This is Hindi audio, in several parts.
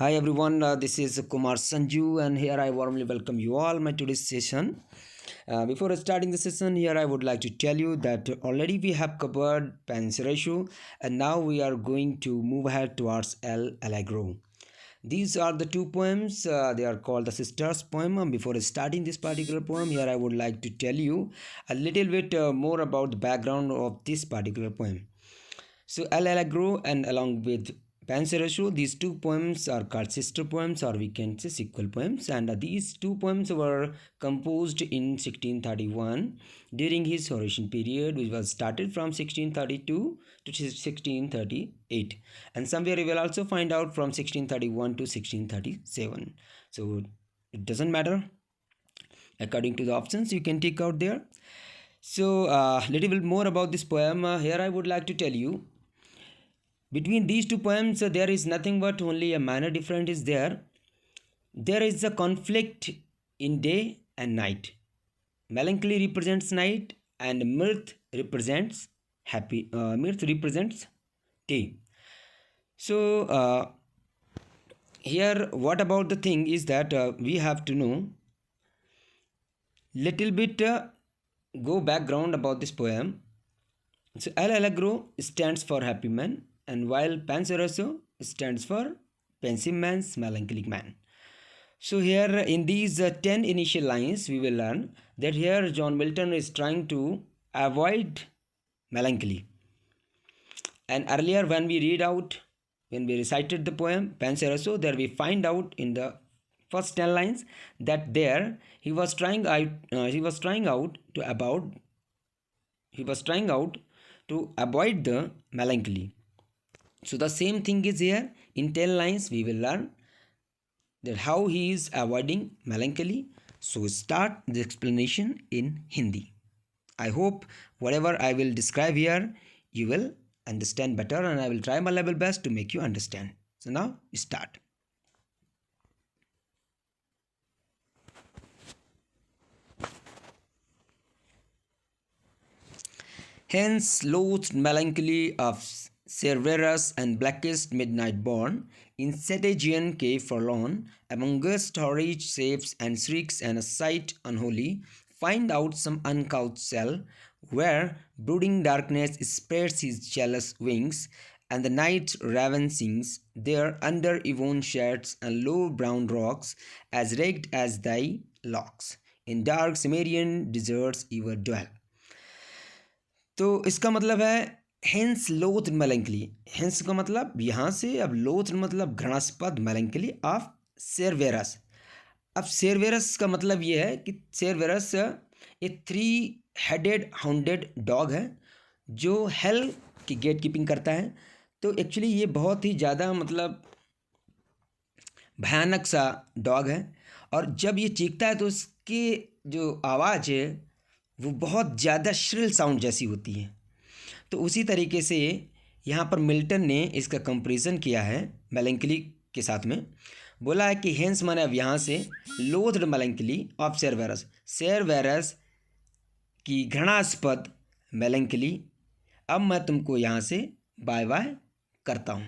Hi everyone, this is Kumar Sanju, and here I warmly welcome you all my today's session. Before starting the session, here I would like to tell you that already we have covered Pence ratio, and now we are going to move ahead towards El Allegro. These are the two poems. They are called the sisters poem. Before starting this particular poem, here I would like to tell you a little bit more about the background of this particular poem. So El Allegro and along with Pansereshu, these two poems are called sister poems, or we can say sequel poems, and these two poems were composed in 1631 during his Horatian period, which was started from 1632 to 1638, and somewhere you will also find out from 1631 to 1637. So it doesn't matter according to the options you can take out there. So little bit more about this poem. Here I would like to tell you between these two poems, there is nothing but only a minor difference is there. There is a conflict in day and night. Melancholy represents night, and mirth represents happy. Mirth represents day. So here, what about the thing is that we have to know little bit go background about this poem. So El Allegro stands for happy man, and while Penseroso stands for pensive man's melancholic man. So here in these 10 initial lines, we will learn that here John Milton is trying to avoid melancholy. And earlier when we read out, when we recited the poem Penseroso, there we find out in the first 10 lines that there he was trying out to avoid the melancholy. So the same thing is here in 10 lines we will learn that how he is avoiding melancholy. So start the explanation in Hindi. I hope whatever I will describe here you will understand better, and I will try my level best to make you understand. So now start. Hence loathed melancholy of Cerberus and blackest midnight born, in Stygian cave forlorn, amongst horrid shapes and shrieks and a sight unholy, find out some uncouth cell, where brooding darkness spreads his jealous wings, and the night raven sings, there under Yvonne shades and low brown rocks, as ragged as thy locks, in dark Cimmerian deserts ever dwell. तो इसका मतलब है हेंस लोथ मेलेंकली। हेंस का मतलब यहाँ से, अब लोथ मतलब घृणास्पद, मेलेंकली ऑफ सेरवेरस। अब सेरवेरस का मतलब ये है कि सेरवेरस ये 3 हेडेड हाउंडेड डॉग है जो हेल की गेट कीपिंग करता है। तो एक्चुअली ये बहुत ही ज़्यादा मतलब भयानक सा डॉग है, और जब ये चीखता है तो उसकी जो आवाज़ है वो बहुत ज़्यादा श्रिल साउंड जैसी होती है। तो उसी तरीके से यहाँ पर मिल्टन ने इसका कंपेरिजन किया है मेलेंकली के साथ में। बोला है कि हेंस माने अब यहाँ से लोथड मेलेंकली ऑफ सेरवेरस, सेरवेरस की घृणास्पद मेलेंकली, अब मैं तुमको यहाँ से बाय बाय करता हूँ।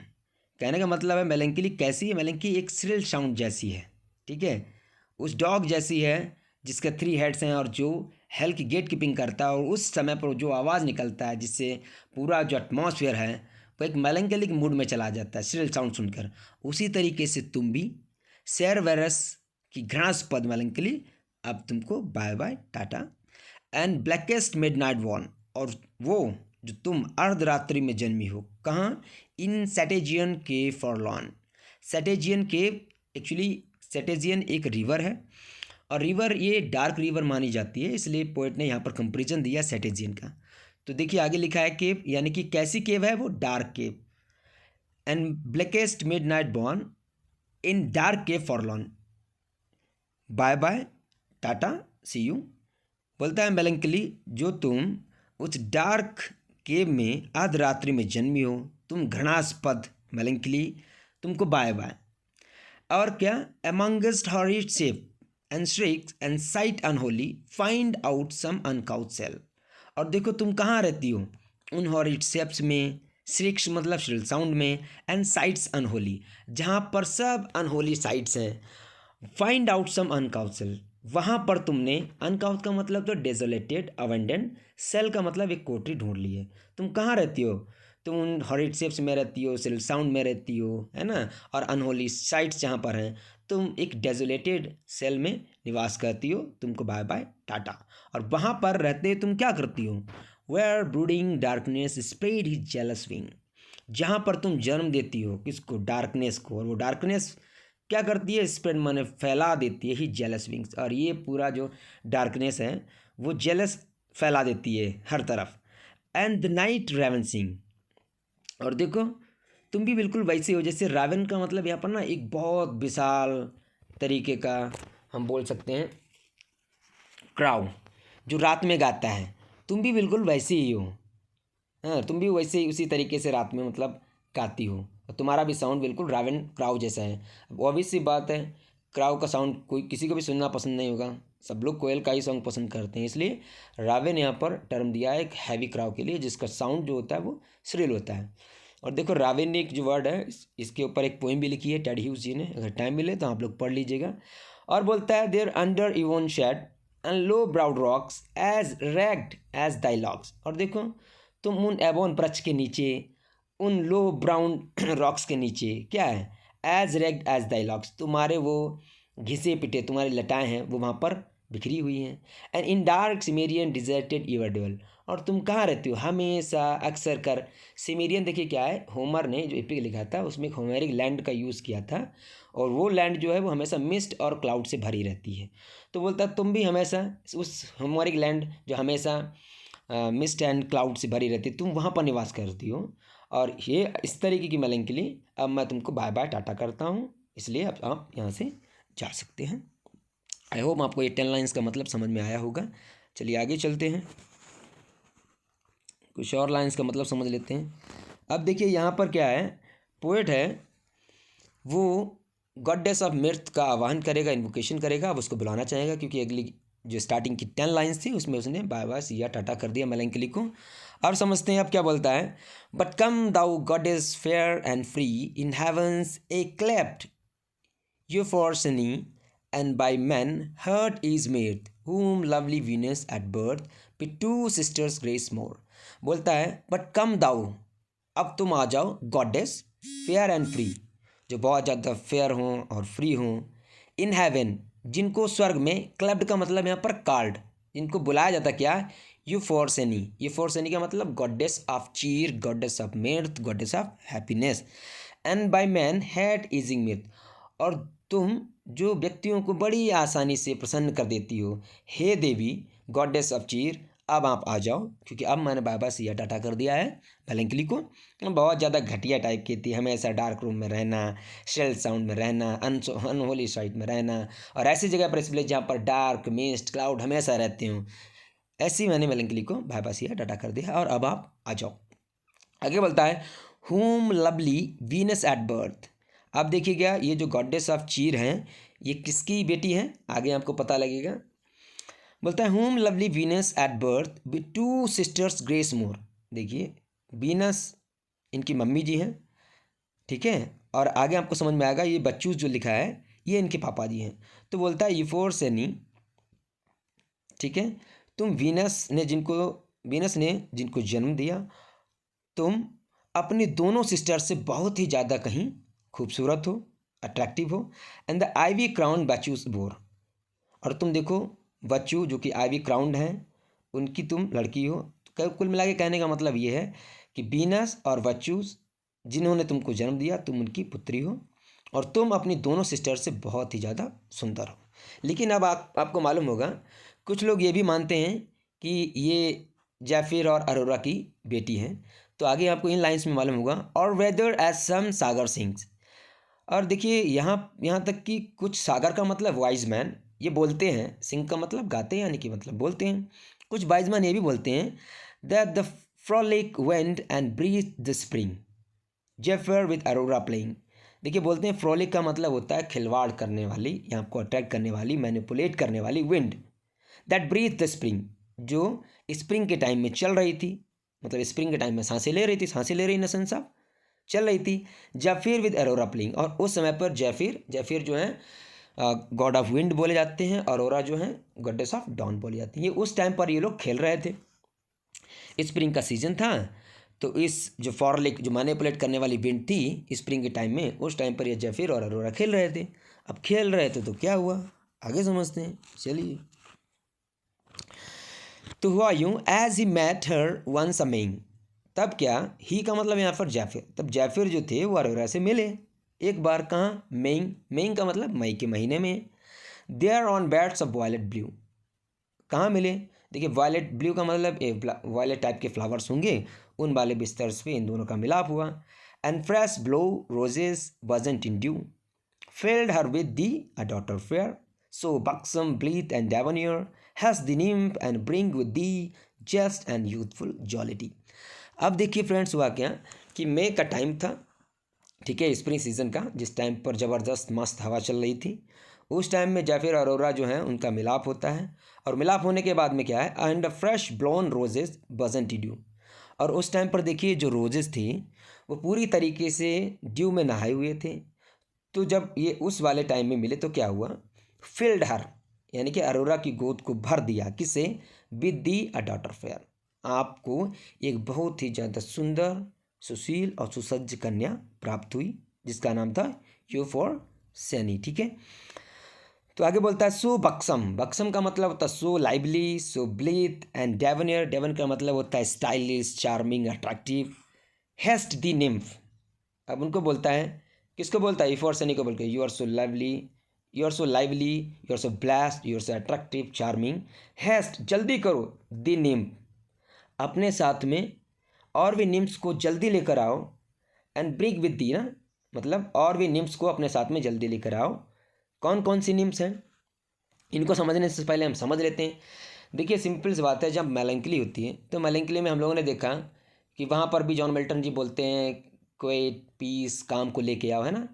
कहने का मतलब है मेलेंकली कैसी है, मेलेंकली एक श्रिल साउंड जैसी है, ठीक है, उस डॉग जैसी है जिसके 3 हेड्स हैं और जो हेल की गेट कीपिंग करता है, और उस समय पर जो आवाज़ निकलता है जिससे पूरा जो एटमॉस्फेयर है वो एक मेलेंकलिक मूड में चला जाता है श्रिल साउंड सुनकर। उसी तरीके से तुम भी सेरवेरस की घृणास्पद मेलेंकली, अब तुमको bye bye tata. And blackest midnight born, और वो जो तुम अर्धरात्रि में जन्मी हो, कहाँ, इन सेटेजियन केव फॉरलॉन। सेटेजियन केव, एक्चुअली सेटेजियन एक रिवर है, और रिवर ये डार्क रिवर मानी जाती है, इसलिए पोएट ने यहाँ पर कंपेरिजन दिया सेटेजियन का। तो देखिए आगे लिखा है केव, यानी कि कैसी केव है वो, dark cave. And blackest midnight born in dark cave forlorn, bye bye tata see you. बोलता है मेलेंकली जो तुम उस डार्क केव में अर्धरात्रि में जन्मी हो, तुम घृणास्पद मेलेंकली, तुमको बाय बाय। और क्या, amongst horrid shape and shrieks and sight unholy, find out some uncouth cell। और देखो तुम कहाँ रहती हो, उन हॉरिड शेप्स में, श्रिक्स मतलब श्रिल साउंड में, एंड साइट्स अनहोली, जहाँ पर सब अनहोली साइट्स हैं। फाइंड आउट सम अनकाउंसल, वहाँ पर तुमने, अनकाउंस का मतलब तो डेजोलेटेड, अवेंडेंट, सेल का मतलब एक कोठरी ढूंढ ली है। तुम कहाँ रहती हो? तुम उन हॉरिड शेप्स में रहती हो, सिल साउंड में रहती हो, है ना, और अनहोली साइट्स जहाँ पर हैं तुम एक डेजोलेटेड सेल में निवास करती हो। तुमको बाय बाय टाटा। और वहाँ पर रहते तुम क्या करती हो? Where brooding darkness spread his jealous wing, जहाँ पर तुम जन्म देती हो किसको? डार्कनेस को। और वो डार्कनेस क्या करती है? स्प्रेड माने फैला देती है ही जेलस विंग्स, और ये पूरा जो डार्कनेस है वो जेलस फैला देती है हर तरफ। एंड द नाइट रेवन सिंग, और देखो तुम भी बिल्कुल वैसे हो जैसे रावण का मतलब यहाँ पर ना एक बहुत विशाल तरीके का हम बोल सकते हैं क्राउ जो रात में गाता है। तुम भी बिल्कुल वैसे ही हो। हाँ, तुम भी वैसे ही उसी तरीके से रात में मतलब गाती हो, और तुम्हारा भी साउंड बिल्कुल रावण क्राउ जैसा है। अब ऑब्वियस सी बात है, क्राउ का साउंड कोई किसी को भी सुनना पसंद नहीं होगा, सब लोग कोयल का ही सॉन्ग पसंद करते हैं। इसलिए रावण यहाँ पर टर्म दिया है एक हैवी क्राउ के लिए, जिसका साउंड जो होता है वो श्रिल होता है। और देखो रावण ने एक जो वर्ड है इसके ऊपर एक पोइम भी लिखी है टेड ह्यूज जी ने, अगर टाइम मिले तो आप लोग पढ़ लीजिएगा। और बोलता है, there under ebon shade and low browed rocks as ragged as thy locks. और देखो तुम उन एबोन वृक्ष के नीचे, उन लो ब्राउन रॉक्स के नीचे क्या है? एज रेग्ड एज डायलॉग्स, तुम्हारे वो घिसे पिटे तुम्हारी लटाएं हैं वो वहाँ पर बिखरी हुई हैं। And in dark Cimmerian deserted ever dwell, और तुम कहाँ रहती हो? हमेशा अक्सर कर। सिमेरियन देखिए क्या है, होमर ने जो एपिक लिखा था उसमें एक होमेरिक लैंड का यूज़ किया था, और वो लैंड जो है वो हमेशा मिस्ट और क्लाउड से भरी रहती है। तो बोलता है तुम भी हमेशा उस होमेरिक लैंड जो हमेशा मिस्ट एंड क्लाउड से भरी रहती है, तुम वहाँ पर निवास करती हो। और ये इस तरीके की मेलैंकोली, अब मैं तुमको बाय बाय टाटा करता हूँ, इसलिए अब आप यहाँ से जा सकते हैं। आई होप आपको ये 10 लाइन्स का मतलब समझ में आया होगा। चलिए आगे चलते हैं, कुछ और लाइन्स का मतलब समझ लेते हैं। अब देखिए यहाँ पर क्या है, पोएट है वो गॉडेस ऑफ मिर्थ का आह्वान करेगा, इन्वोकेशन करेगा, अब उसको बुलाना चाहेगा, क्योंकि अगली जो स्टार्टिंग की 10 लाइन्स थी उसमें उसने बाय बाय सिया टाटा कर दिया मेलैंकोली को। अब समझते हैं अब क्या बोलता है। But come thou goddess fair and free in heavens yclept Euphrosyne and by men hurt is made whom lovely Venus at birth with two sisters grace more। बोलता है बट कम दाउ, अब तुम आ जाओ, गॉडेस फेयर एंड फ्री, जो बहुत ज़्यादा फेयर हों और फ्री हों, इन हेवन जिनको स्वर्ग में, क्लब्ड का मतलब यहाँ पर कार्ड, जिनको बुलाया जाता क्या? यूफोर्सेनी। यूफोर्सेनी का मतलब goddess of cheer, goddess of mirth, goddess of happiness. And by men heart easing mirth, और तुम जो व्यक्तियों को बड़ी आसानी से प्रसन्न कर देती हो, हे देवी गॉडेस ऑफ चीर, अब आप आ जाओ, क्योंकि अब मैंने बाय बाय सिया टाटा कर दिया है मेलैंकोली को। बहुत ज़्यादा घटिया टाइप की थी, हमेशा डार्क रूम में रहना, शेल साउंड में रहना, अनहोली साइट में रहना, और ऐसी जगह पर इसलिए जहाँ पर डार्क मिस्ट क्लाउड हमेशा रहते हो, ऐसी मैंने मेलैंकोली को बाय बाय सिया टाटा कर दिया, और अब आप आ जाओ। आगे बोलता है whom lovely Venus at birth. अब देखिएगा ये जो गॉडेस ऑफ चीर हैं ये किसकी बेटी हैं, आगे आपको पता लगेगा। बोलता है whom lovely Venus at birth with two sisters graces more. देखिए वीनस इनकी मम्मी जी हैं, ठीक है, और आगे आपको समझ में आएगा ये बच्चू जो लिखा है ये इनके पापा जी हैं। तो बोलता है यूफोर सेनी, ठीक है, तुम वीनस ने जिनको जन्म दिया, तुम अपनी दोनों सिस्टर से बहुत ही ज़्यादा कहीं खूबसूरत हो, अट्रैक्टिव हो। And the ivy crown Bacchus bore, और तुम देखो बच्चू जो कि आईवी क्राउंड हैं उनकी तुम लड़की हो। तो कुल मिला के कहने का मतलब ये है कि वीनस और बच्चूस जिन्होंने तुमको जन्म दिया तुम उनकी पुत्री हो, और तुम अपनी दोनों सिस्टर से बहुत ही ज़्यादा सुंदर हो। लेकिन अब आपको मालूम होगा कुछ लोग ये भी मानते हैं कि ये जैफिर और अरोरा की बेटी हैं। तो आगे आपको इन लाइन्स में मालूम होगा, और वेदर एज सम सागर सिंग्स। और देखिए यहाँ तक कि कुछ सागर का मतलब वाइज मैन ये बोलते हैं, सिंग का मतलब गाते हैं यानी कि मतलब बोलते हैं। कुछ वाइज मैन ये भी बोलते हैं that the frolic wind and breathe the spring Zephyr with Aurora playing. देखिए बोलते हैं फ्रॉलिक का मतलब होता है खिलवाड़ करने वाली या आपको अट्रैक्ट करने वाली, मैनिपुलेट करने वाली wind, that breathe the spring, जो स्प्रिंग के टाइम में चल रही थी, मतलब स्प्रिंग के टाइम में सांसें ले रही थी, सांसें ले रही इन द सेंस ऑफ चल रही थी। जाफिर विद अरोरा प्लेइंग, और उस समय पर जाफिर जो है गॉड ऑफ विंड बोले जाते हैं, अरोरा जो है गॉडेस ऑफ डॉन बोली जाती है। उस टाइम पर ये लोग खेल रहे थे, स्प्रिंग का सीजन था। तो इस जो फॉरलिक जो मैनिपुलेट करने वाली विंड थी स्प्रिंग के टाइम में, उस टाइम पर ये जाफिर और अरोरा खेल रहे थे। अब खेल रहे थे तो क्या हुआ आगे समझते हैं, चलिए। तो हुआ यूं, as he met her once amaying, तब क्या, ही का मतलब यहाँ पर जाफिर, तब जाफिर जो थे वो अरोरा से मिले एक बार। कहाँ, मेइंग का मतलब मई के महीने में। There on beds of violet blue, कहाँ मिले, देखिए वायलेट ब्लू का मतलब वायलेट टाइप के फ्लावर्स होंगे, उन वाले बिस्तर पे इन दोनों का मिलाप हुआ। And fresh blown roses washed in dew, filled her with thee a daughter fair, so buxom, blithe, and debonair, has the nymph, and bring with thee just and youthful jollity। अब देखिए फ्रेंड्स, हुआ क्या कि मई का टाइम था, ठीक है, स्प्रिंग सीजन का, जिस टाइम पर ज़बरदस्त मस्त हवा चल रही थी। उस टाइम में जाफिर और अरोरा जो है उनका मिलाप होता है, और मिलाप होने के बाद में क्या है, एंड फ्रेश ब्लोन रोजेज बजंट ड्यू, और उस टाइम पर देखिए जो रोजेज थी वो पूरी तरीके से ड्यू में नहाए हुए थे। तो जब ये उस वाले टाइम में मिले तो क्या हुआ, फिल्ड हर, यानी कि अरोरा की गोद को भर दिया, किसे, with the a daughter fair, आपको एक बहुत ही ज़्यादा सुंदर, सुशील और सुसज्ज कन्या प्राप्त हुई, जिसका नाम था यूफोर्सिनी, ठीक है। तो आगे बोलता है सो बक्सम का मतलब होता है सो लाइवली, सो ब्लीथ, एंड डेवनियर, डेवन का मतलब होता है स्टाइलिश, चार्मिंग, अट्रैक्टिव। हेस्ट दी निम्फ, अब उनको बोलता है, किसको बोलता है, यूफोर्सिनी को बोलते हैं, you are so lively, you are so lively, you are so blast, you are so attractive, charming. Haste, जल्दी करो, दी निम्फ, अपने साथ में और भी निम्फ्स को जल्दी लेकर आओ, एंड ब्रिग विद दी ना, मतलब और भी निम्फ्स को अपने साथ में जल्दी लेकर आओ। कौन कौन सी निम्फ्स हैं, इनको समझने से पहले हम समझ लेते हैं। देखिए सिंपल सी बात है, जब मेलंकली होती है तो मेलंकली में हम लोगों ने देखा कि वहाँ पर भी जॉन मिल्टन जी बोलते हैं कोई पीस काम को लेके आओ, है ना।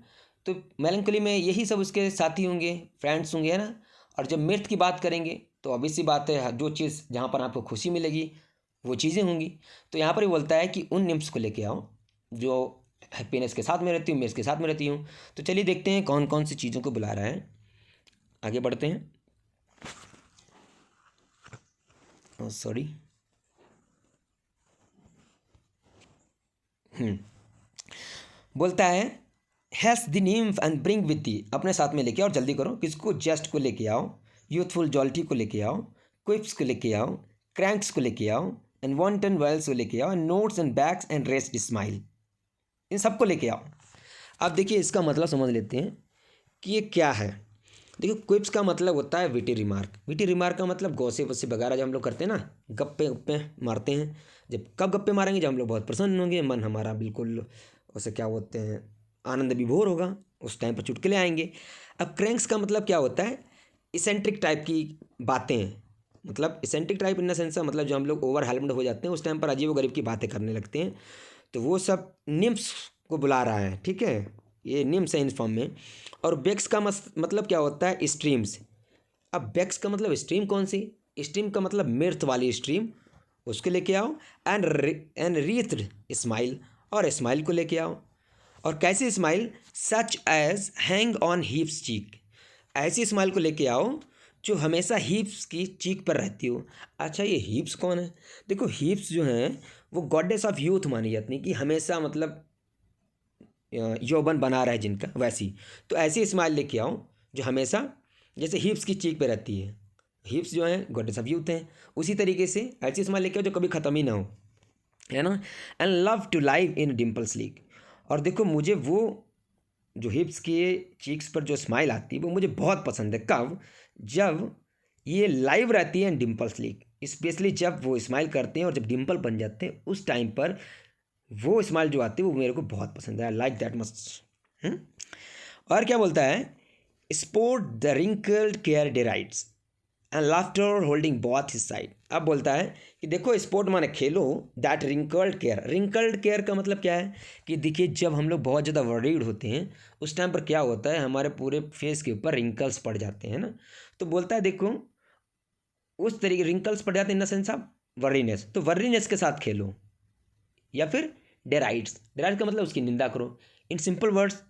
तो मेलंकली में यही सब उसके साथी होंगे, फ्रेंड्स होंगे, है ना। और जब मिर्थ की बात करेंगे तो ऑब्वियस सी बात है, जो चीज़ जहाँ पर आपको खुशी मिलेगी वो चीज़ें होंगी। तो यहाँ पर भी बोलता है कि उन निम्फ्स को लेके आओ जो हैप्पीनेस के साथ में रहती हूँ, मिर्थ के साथ में रहती हूँ। तो चलिए देखते हैं कौन कौन सी चीज़ों को बुला रहा है, आगे बढ़ते हैं। सॉरी, बोलता है haste the nymph and bring with thee, अपने साथ में लेके आओ, जल्दी करो, किसको, जस्ट को लेके आओ, यूथफुल जॉल्टी को लेके आओ, क्विप्स को लेके आओ, क्रैंक्स को लेके आओ, एंड वॉन्टन वेल्स को लेके आओ, nods and becks and wreathed smiles, इन सबको लेके आओ। अब देखिए इसका मतलब समझ लेते हैं कि ये क्या है। देखिए क्विप्स का मतलब होता है विटी रिमार्क, विटी रिमार्क का मतलब गौसे वसे वगैरह जब हम लोग करते हैं ना, गप्पे गप्पे मारते हैं। जब कब गप्पे मारेंगे, जब हम लोग बहुत प्रसन्न होंगे, मन हमारा बिल्कुल उसे क्या बोलते हैं, आनंद विभोर होगा, उस टाइम पर चुटकुले आएंगे। अब क्रैंक्स का मतलब क्या होता है, इसेंट्रिक टाइप की बातें, मतलब eccentric type in the sense मतलब जो हम लोग ओवर हेल्म्ड हो जाते हैं उस टाइम पर अजीब व गरीब की बातें करने लगते हैं। तो वो सब निम्स को बुला रहा है, ठीक है, ये निम्स है इन फॉर्म में। और बेक्स का मतलब क्या होता है, स्ट्रीम्स। अब बेक्स का मतलब स्ट्रीम कौन सी, स्ट्रीम का मतलब मिर्थ वाली स्ट्रीम, उसको लेके आओ। एंड रीथ्ड स्माइल, और स्माइल को लेके आओ। और कैसी smile, such as hang on Hebe's cheek, ऐसी स्माइल को लेके आओ जो हमेशा हीप्स की चीक पर रहती हो। अच्छा ये हीप्स कौन है, देखो हीप्स जो हैं वो गॉडेस ऑफ यूथ मानी जाती है, कि हमेशा मतलब यौवन बना रहे जिनका, वैसी। तो ऐसी स्माइल लेके आओ जो हमेशा जैसे हीप्स की चीक पे रहती है, हीप्स जो हैं गॉडेस ऑफ यूथ हैं, उसी तरीके से ऐसी स्माइल लेके आओ जो कभी ख़त्म ही ना हो, है ना। And love to live in dimples sleek, और देखो मुझे वो जो हिप्स के चीक्स पर जो स्माइल आती है वो मुझे बहुत पसंद है। कब, जब ये लाइव रहती है डिम्पल्स लीग, स्पेशली जब वो स्माइल करते हैं और जब डिम्पल बन जाते हैं उस टाइम पर वो स्माइल जो आती है वो मेरे को बहुत पसंद है, आई लाइक दैट मच। और क्या बोलता है, sport the wrinkled care derides and laughter holding both his side. अब बोलता है कि देखो स्पोर्ट माने खेलो, that wrinkled care, wrinkled care का मतलब क्या है कि देखिए जब हम लोग बहुत ज़्यादा वरीड होते हैं उस टाइम पर क्या होता है, हमारे पूरे फेस के ऊपर रिंकल्स पड़ जाते हैं ना। तो बोलता है देखो उस तरीके रिंकल्स पड़ जाते हैं इन द सेंस ऑफ वर्रीनेस, तो वर्रीनेस के साथ खेलो, या फिर डेराइड्स। डेराइड्स का मतलब उसकी निंदा करो। इन सिंपल वर्ड्स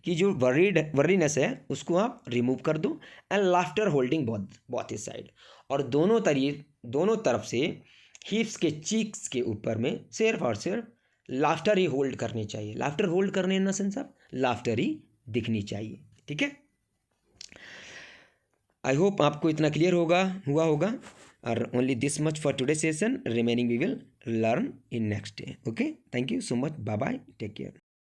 कि जो वर्रीनेस है उसको आप रिमूव कर दो। And laughter holding both is side, और दोनों तरफ से हिप्स के चीक्स के ऊपर में सिर्फ और सिर्फ लाफ्टर ही होल्ड करनी चाहिए। लाफ्टर होल्ड करने in the sense of laughter ही दिखनी चाहिए। ठीक है, आई होप आपको इतना क्लियर हुआ होगा। और only this much for today session, remaining we will learn in next day. Okay, thank you so much, bye bye, take care.